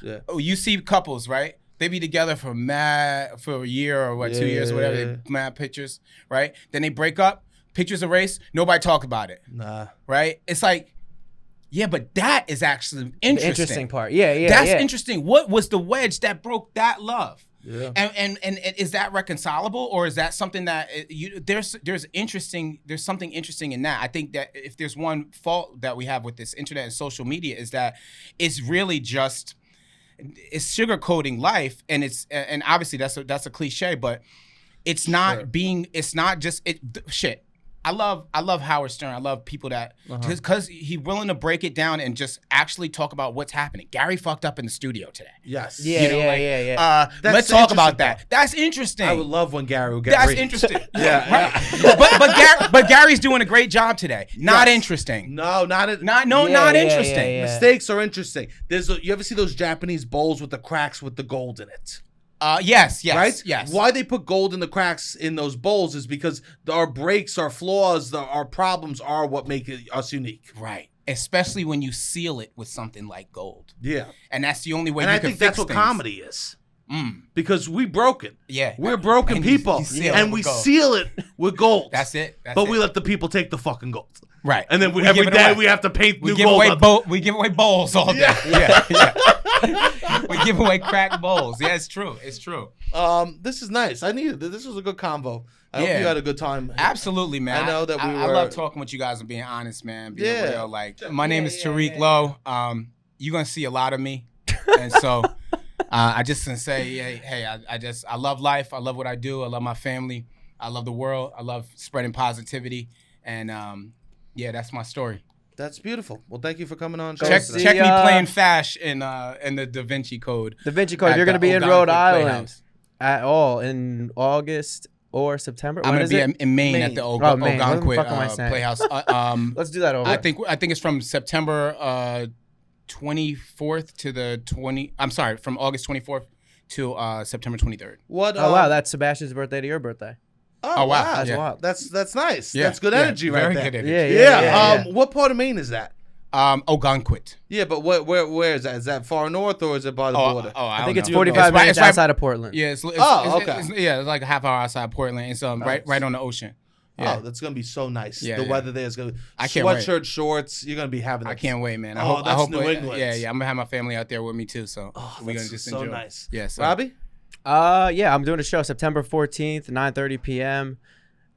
Yeah. Oh, you see couples, right? They be together for a year or 2 years or whatever. They mad pictures, right? Then they break up, pictures erased, nobody talk about it. Nah. Right? It's like, yeah, but that is actually interesting. The interesting part. Yeah. That's interesting. What was the wedge that broke that love? Yeah. And is that reconcilable, or is that something that there's something interesting in that? I think that if there's one fault that we have with this internet and social media is that it's really just it's sugarcoating life, and and obviously that's a cliche, but it's not shit. I love Howard Stern. I love people that because he's willing to break it down and just actually talk about what's happening. Gary fucked up in the studio today. Yes. Yeah. Let's talk about that. That's interesting. I would love when Gary would get That's ready. interesting. But Gary's doing a great job today. Not interesting. No, not interesting. Mistakes are interesting. You ever see those Japanese bowls with the cracks with the gold in it? Yes. Right? Yes. Why they put gold in the cracks in those bowls is because our breaks, our flaws, our problems are what make us unique. Right. Especially when you seal it with something like gold. Yeah. And that's the only way you can fix things. And I think that's what comedy is. Because we broken. Yeah. We're broken people. And we seal it with gold. That's it. We let the people take the fucking gold. Right. And then every day we have to paint new gold. We give away bowls all day. Yeah. We give away cracked bowls. Yeah, it's true. This is nice. I needed this. This was a good convo. I hope you had a good time. Absolutely, man. I know that I love talking with you guys and being honest, man. Being real. Like, my name is Tarik Lowe. You're gonna see a lot of me, and so I just can say, hey, I love life. I love what I do. I love my family. I love the world. I love spreading positivity, and that's my story. That's beautiful. Well, thank you for coming on. Check me playing Fash in the Vinci Code. The Vinci Code. You're going to be in Rhode Island at all in August or September. I'm going to be in Maine at the Ogunquit Playhouse. Let's do that over. I think it's from September 24th to the 20. I'm sorry, from August 24th to September 23rd. What? Oh wow, that's Sebastian's birthday to your birthday. Oh wow, that's nice. That's good energy right there. Very good energy. Yeah. What part of Maine is that? Ogunquit. Yeah, but where is that? Is that far north or is it by the border? I think it's 45 minutes outside of Portland. Yeah, it's like a half hour outside of Portland. It's right on the ocean. Yeah. Oh, that's gonna be so nice. Yeah, the weather there is gonna be I can't wait. Sweatshirt, shorts. You're gonna be having. I can't wait, man. I hope that's New England. Yeah. I'm gonna have my family out there with me too. So we're gonna just enjoy. So nice. Yeah. So. Robbie. I'm doing a show September 14th, 9:30 p.m.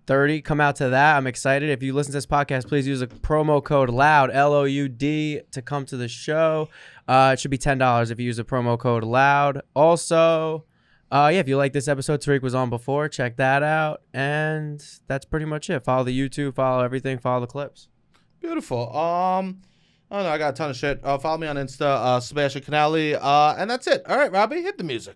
30. Come out to that. I'm excited. If you listen to this podcast, please use a promo code LOUD, LOUD, to come to the show. It should be $10 if you use a promo code LOUD. Also, if you like this episode, Tarik was on before. Check that out. And that's pretty much it. Follow the YouTube, follow everything, follow the clips. Beautiful. I don't know. I got a ton of shit. Follow me on Insta, Sebastian Conelli. And that's it. All right, Robbie, hit the music.